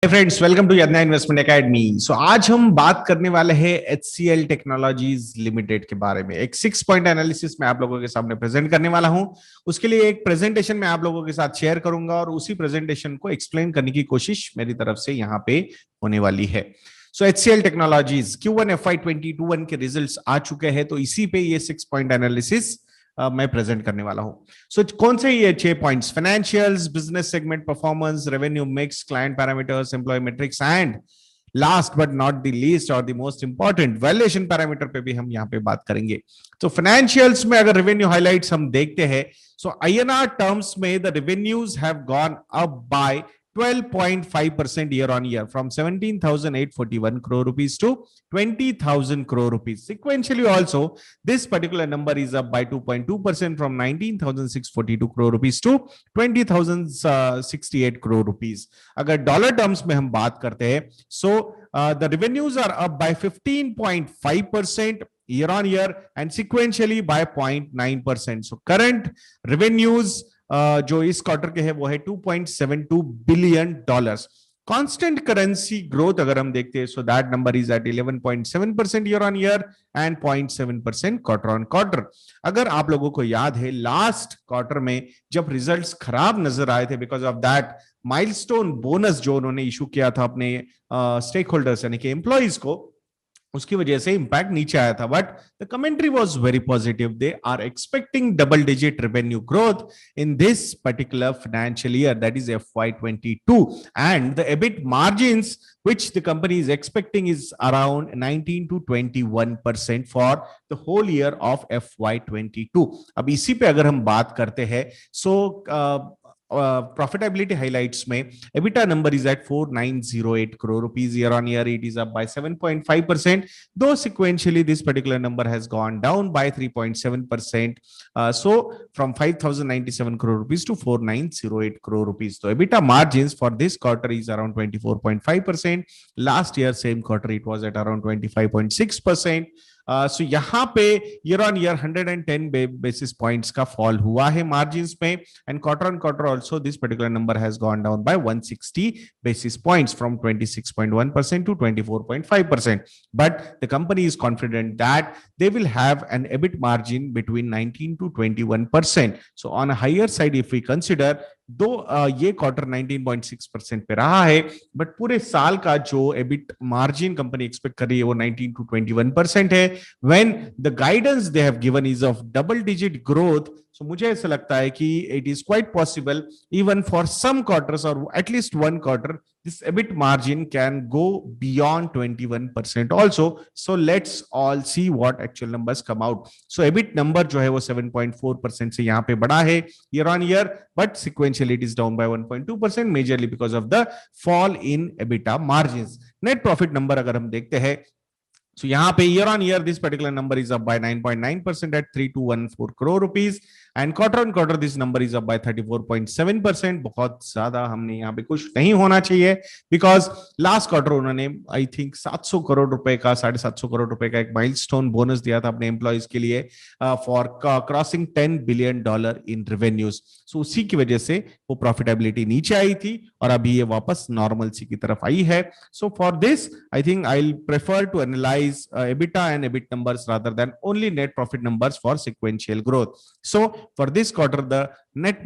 Friends, welcome to Yadnya investment academy. So आज हम बात करने वाले हैं HCL टेक्नोलॉजीज लिमिटेड के बारे में। एक 6 पॉइंट एनालिसिस मैं आप लोगों के सामने प्रेजेंट करने वाला हूं। उसके लिए एक प्रेजेंटेशन मैं आप लोगों के साथ शेयर करूंगा और उसी प्रेजेंटेशन को एक्सप्लेन करने की कोशिश मेरी तरफ से यहाँ पे होने वाली है। सो HCL टेक्नोलॉजीज Q1 FY 2021 के रिजल्ट्स आ चुके हैं, तो इसी पे ये 6 पॉइंट एनालिसिस मैं प्रेजेंट करने वाला हूं। सो कौन से ये 6 points? Financials, business segment performance, revenue mix, client parameters, employ metrics and last but not the least और the most important valuation parameter पे भी हम यहाँ पे बात करेंगे। तो फाइनेंशियल्स में अगर रेवेन्यू हाइलाइट्स हम देखते हैं, सो INR टर्म्स में the revenues have gone up by 12.5% year on year from 17,841 crore rupees to 20,000 crore rupees. Sequentially also, this particular number is up by 2.2% from 19,642 crore rupees to 20,068 crore rupees. अगर dollar terms में हम बात करते हैं, so the revenues are up by 15.5% year on year and sequentially by 0.9%. So current revenues जो इस quarter के है वो है $2.72 बिलियन। कांस्टेंट करेंसी ग्रोथ अगर हम देखते हैं, so that number is at 11.7% year on year and 0.7% quarter on quarter. अगर आप लोगों को याद है, लास्ट क्वार्टर में जब रिजल्ट्स खराब नजर आए थे, because of that milestone bonus जो उन्होंने इशू किया था अपने स्टेक होल्डर्स यानी कि एम्प्लॉइज को, उसकी वजह से इंपैक्ट नीचे आया था। But the commentary was very positive. They are expecting double digit revenue growth in this particular financial year, that is FY 22, and the EBIT margins which the company is expecting is around 19 to 21% for the whole year of FY 22। अब इसी पे अगर हम बात करते हैं, सो profitability highlights में EBITDA number is at 4,908 crore rupees year on year. It is up by 7.5%, though sequentially this particular number has gone down by 3.7%. So from 5,097 crore rupees to 4,908 crore rupees. So EBITDA margins for this quarter is around 24.5%. Last year same quarter it was at around 25.6%. सो यहाँ पे year on year 110 basis points का fall हुआ है margins में, and quarter on quarter also this particular number has gone down by 160 basis points from 26.1% to 24.5%. But the company is confident that they will have an EBIT margin between 19 to 21%. So on a higher side if we consider, दो ये quarter 19.6% पे रहा है, but पूरे साल का जो EBIT margin company expect कर रही है वो 19 to 21% है, when the guidance they have given is of double digit growth. So मुझे ऐसा लगता है कि it is quite possible even for some quarters और at least one quarter this EBIT margin can go beyond 21% also. So let's all see what actual numbers come out. So EBIT number जो है वो 7.4% से यहाँ पे बढ़ा है year on year, but sequentially it is down by 1.2% majorly because of the fall in EBITDA margins. Net profit number अगर हम देखते हैं, so यहाँ पे year on year this particular number is up by 9.9% at 3,214 crore rupees, and quarter on quarter this number is up by 34.7%. बहुत ज्यादा हमने यहाँ पे खुश नहीं होना चाहिए, because last quarter उन्होंने I think 700 करोड़ रुपए का 750 करोड़ रुपए का एक माइलस्टोन बोनस दिया था अपने एम्प्लॉइज के लिए for crossing $10 billion in revenues. So उसी की वजह से वो प्रॉफिटेबिलिटी नीचे आई थी और अभी ये वापस नॉर्मल सी की तरफ आई है। So for this I think I will prefer to analyse EBITDA and EBIT numbers rather than only net profit numbers for sequential growth. So for this quarter the net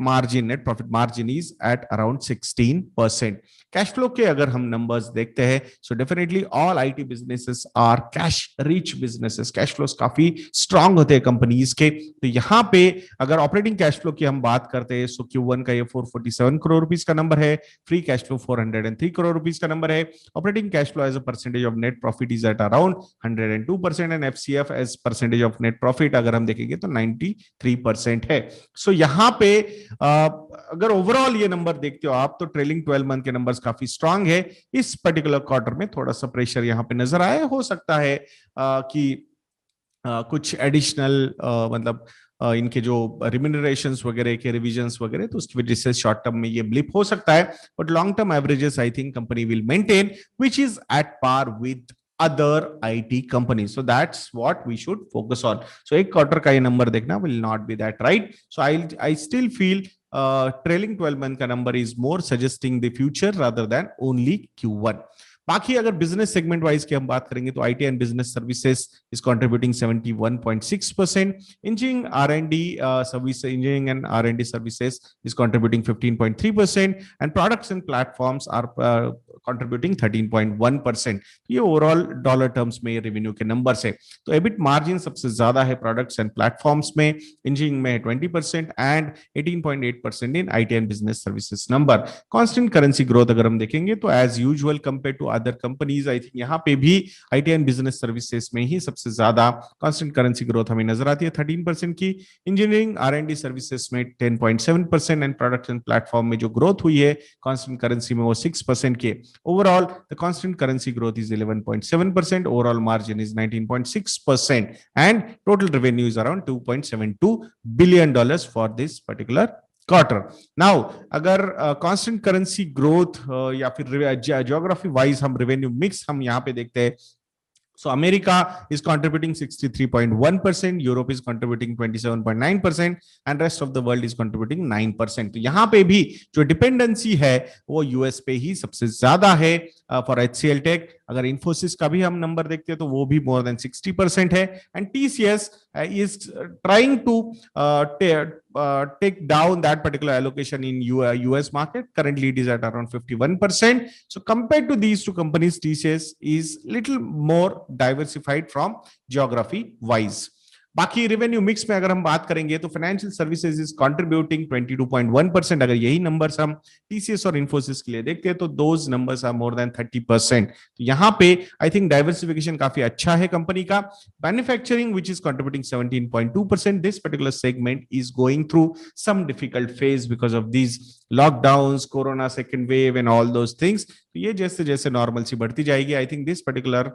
profit margin is at around 16%. Cash flow के अगर हम numbers देखते हैं, so definitely all IT businesses are cash rich businesses. Cash flows काफी strong होते हैं companies के। तो यहाँ पे अगर ऑपरेटिंग कैश फ्लो की हम बात करते हैं, सो Q1 का ये 447 करोड़ रुपीस का नंबर है, free cash flow 403 crore rupees का नंबर है, operating cash flow as a percentage of net profit is at around 102% and FCF as percentage of net profit अगर हम देखेंगे तो 93% है। सो यहाँ पे अगर ओवरऑल ये नंबर देखते हो आप, तो ट्रेलिंग 12 मंथ के नंबर्स काफी स्ट्रांग है। इस पर्टिकुलर क्वार्टर में थोड़ा सा प्रेशर यहाँ पे नजर आया, हो सकता है कि कुछ एडिशनल मतलब इनके जो रिम्यूनरेशंस वगैरह के रिविजन्स वगैरह, तो उसकी वजह से शॉर्ट टर्म में ये ब्लिप हो सकता है, but long term averages I think company will maintain which is at par with other IT companies. So that's what we should focus on. So एक क्वार्टर का ये नंबर देखना will not be that right. So I still feel trailing 12 month का number is more suggesting the future rather than only Q1. बाकी अगर business segment wise की हम बात करेंगे तो IT and business services is contributing 71.6%, engineering R and D service, engineering and R and D services is contributing 15.3% and products and platforms are contributing 13.1%. ये overall dollar terms में revenue के नंबर्स है. तो एबिट मार्जिन सबसे ज्यादा है प्रोडक्ट्स एंड प्लेटफॉर्म्स में, engineering में 20% and 18.8% in IT and business services number. Constant currency growth अगर हम देखेंगे तो as usual compare to other companies, I think यहाँ पे भी आईटी एंड बिजनेस सर्विसेज में ही सबसे ज्यादा कांस्टेंट करेंसी ग्रोथ हमें नजर आती है 13% की. इंजीनियरिंग आर&डी सर्विसेज में 10.7% एंड प्रोडक्ट एंड प्लेटफॉर्म में जो ग्रोथ हुई है कांस्टेंट करेंसी में वो 6% के. Overall, the constant currency growth is 11.7%. Overall margin is 19.6%, and total revenue is around $2.72 billion for this particular quarter. Now, अगर constant currency growth या फिर geography wise हम revenue mix हम यहाँ पे देखते हैं, so America is contributing 63.1%, Europe is contributing 27.9%, and rest of the world is contributing 9%. तो यहाँ पे भी जो डिपेंडेंसी है वो यूएस पे ही सबसे ज्यादा है फॉर HCL टेक. अगर इन्फोसिस का भी हम नंबर देखते हैं तो वो भी मोर देन 60% है. And TCS is trying to take down that particular allocation in US market. Currently, it is at around 51%. So compared to these two companies, TCS is little more diversified from geography wise. बाकी revenue mix में अगर हम बात करेंगे तो financial services is contributing 22.1%. अगर यही numbers हम टीसीएस और इन्फोसिस के लिए देखते हैं तो those numbers are more than 30%. तो यहाँ पे आई थिंक डाइवर्सिफिकेशन काफी अच्छा है कंपनी का. Manufacturing which is contributing 17.2%. This particular segment is going through some difficult phase because of these lockdowns, corona second wave and all those things. ये जैसे जैसे नॉर्मल सी बढ़ती जाएगी, I think this particular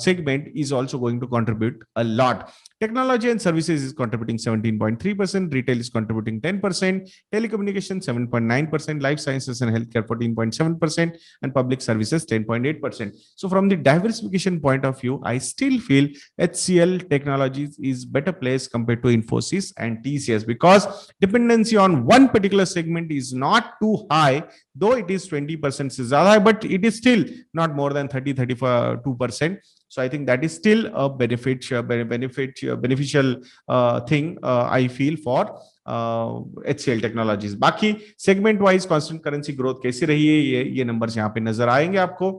segment is also going to contribute a lot. Technology and services is contributing 17.3%, retail is contributing 10%, telecommunication 7.9%, life sciences and healthcare 14.7%, and public services 10.8%. So from the diversification point of view, I still feel HCL Technologies is better placed compared to Infosys and TCS because dependency on one particular segment is not too high, though it is 20% se zyada hai, but it is still not more than 30-32%. So I think that is still a beneficial thing I feel for HCL Technologies. बाकी segment wise constant currency growth कैसी रही है ये numbers यहाँ पे नजर आएंगे आपको.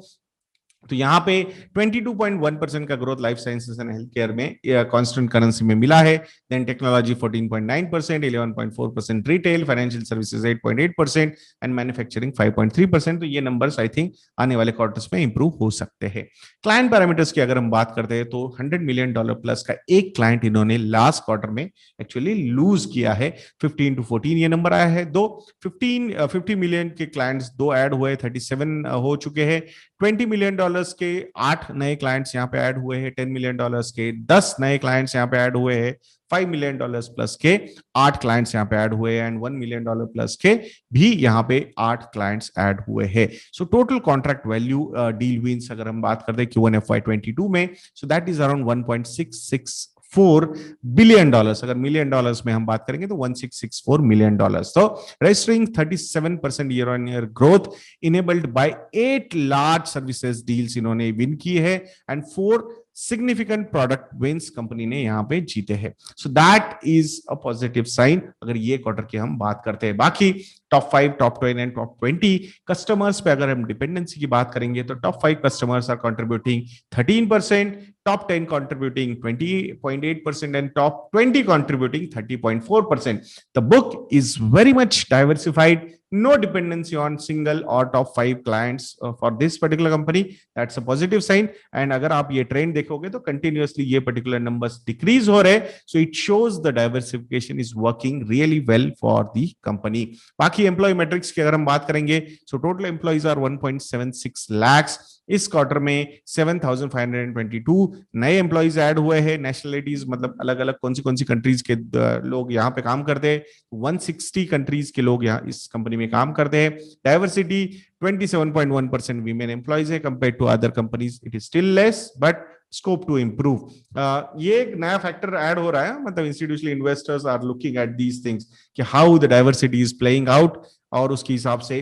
तो यहाँ पे 22.1% का growth life sciences and health care में कांस्टेंट करेंसी में मिला है. Then technology 14.9%, 11.4% retail, financial services 8.8% and manufacturing 5.3%. तो ये नंबर्स आई थिंक आने वाले क्वार्टर्स में इंप्रूव हो सकते हैं. क्लाइंट पैरामीटर्स की अगर हम बात करते हैं तो $100 मिलियन प्लस का एक क्लाइंट इन्होंने लास्ट क्वार्टर में एक्चुअली लूज किया है. 15 to 14 ये नंबर आया है. दो 50 मिलियन के क्लाइंट्स दो ऐड हुए, 37 हो चुके हैं. $20 मिलियन के 8 नए क्लाइंट्स यहाँ पे ऐड हुए हैं. $10 मिलियन के 10 नए क्लाइंट्स यहाँ पे ऐड हुए हैं. $5 मिलियन प्लस के 8 क्लाइंट्स यहाँ पे ऐड हुए हैं एंड $1 मिलियन प्लस के भी यहाँ पे 8 क्लाइंट्स ऐड हुए हैं. सो total contract value deal wins अगर हम बात करते हैं Q1 FY22 में, so that is around $1.664 billion. अगर मिलियन डॉलर्स में हम बात करेंगे तो $1.664 मिलियन. तो registering 37% year on year growth enabled by 8 large services deals इन्होंने विन की है and 4 significant product wins company ने यहां पे जीते हैं. So that is a positive sign अगर ये क्वार्टर की हम बात करते हैं. बाकी top 5, top 10 and top 20 customers पे अगर हम डिपेंडेंसी की बात करेंगे तो top 5 customers are contributing 13%, top 10 contributing 20.8% and top 20 contributing 30.4%. The book is very much diversified, no dependency on single or top 5 clients for this particular company. That's a positive sign. And अगर आप ये trend देखोगे तो continuously ये particular numbers decrease हो रहे, so it shows the diversification is working really well for the company. बाकी employee metrics की अगर हम बात करेंगे, so total employees are 1.76 lakhs. इस क्वार्टर में 7,522 नए एम्प्लॉइज ऐड हुए हैं. नेशनलिटीज मतलब अलग अलग कौन सी कंट्रीज के लोग यहाँ पे काम करते हैं. 160 कंट्रीज के लोग यहाँ इस कंपनी में काम करते हैं. डाइवर्सिटी 27.1% वीमेन एम्प्लॉइज है. Compare to other companies it is still less but scope to improve. ये एक नया फैक्टर ऐड हो रहा है, मतलब institutional investors are looking at these things कि how the diversity is playing out, और उसके हिसाब से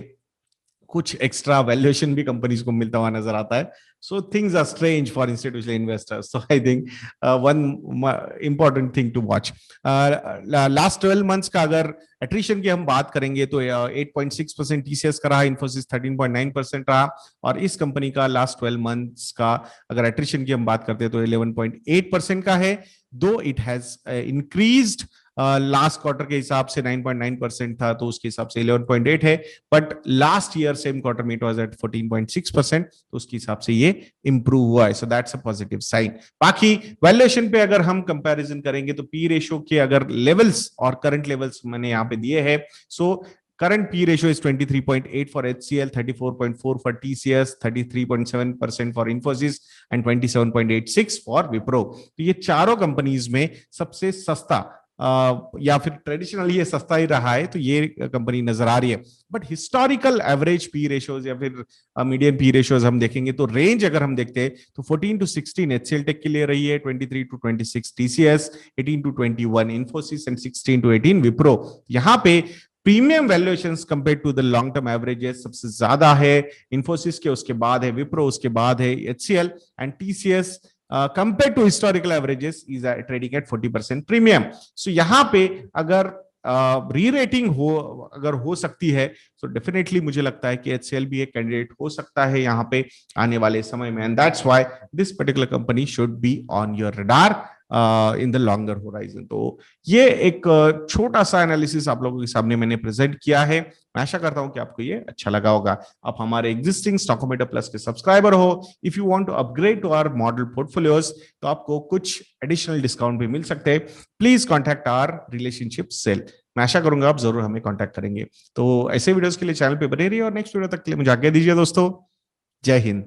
कुछ एक्स्ट्रा वैल्यूएशन भी कंपनीज को मिलता हुआ नजर आता है। So things are strange for institutional investors, so I think one important thing to watch. Last 12 months का अगर एट्रिशन की हम बात करेंगे तो 8.6% टीसीएस का रहा, इन्फोसिस 13.9% रहा, और इस कंपनी का लास्ट 12 मंथ्स का अगर एट्रिशन की हम बात करते हैं तो 11.8% का है, दो it has increased last quarter के हिसाब से 9.9% था, तो उसके हिसाब से 11.8 है, but last year same quarter में इट वाज एट 14.6%, तो उसके हिसाब से ये इंप्रूव हुआ है, so that's a positive sign. बाकी वैल्यूएशन पे अगर हम कंपैरिजन करेंगे तो पी रेशियो के अगर लेवल्स और करंट लेवल्स मैंने यहाँ पे दिए हैं, सो current P ratio is 23.8 for HCL, 34.4 for TCS, 33.7% for Infosys and 27.86 for Wipro। तो ये चारों कंपनीज में सबसे सस्ता या फिर ट्रेडिशनली ये सस्ता ही रहा है, तो ये कंपनी नजर आ रही है। But historical average P ratios या फिर मीडियम पी रेशियोज हम देखेंगे तो रेंज अगर हम देखते हैं तो 14 to 16 HCL टेक के लिए रही है, 23 to 26 TCS, 18 to 21 Infosys and 16 to 18 Wipro. यहाँ पे premium valuations compare to the long term averages सबसे ज्यादा है इन्फोसिस के, उसके बाद है विप्रो, उसके बाद है HCL, and TCS compared to historical averages is trading at 40% premium। so यहाँ पे अगर री रेटिंग अगर हो सकती है तो डेफिनेटली मुझे लगता है कि HCL भी एक कैंडिडेट हो सकता है यहाँ पे आने वाले समय में, and that's why this particular company should be on your radar in the longer horizon. तो ये एक छोटा सा एनालिसिस आप लोगों के सामने मैंने प्रेजेंट किया है, मैं आशा करता हूं कि आपको ये अच्छा लगा होगा। आप हमारे एग्जिस्टिंग स्टॉकोमीटर प्लस के सब्सक्राइबर हो, if you want to upgrade to our model portfolios तो आपको कुछ एडिशनल डिस्काउंट भी मिल सकते हैं। Please contact our relationship sale, मैं आशा करूंगा आप जरूर हमें कॉन्टैक्ट करेंगे। तो ऐसे वीडियोस के लिए चैनल पे बने रहिए और नेक्स्ट वीडियो तक के लिए मुझे आज्ञा दीजिए दोस्तों, जय हिंद।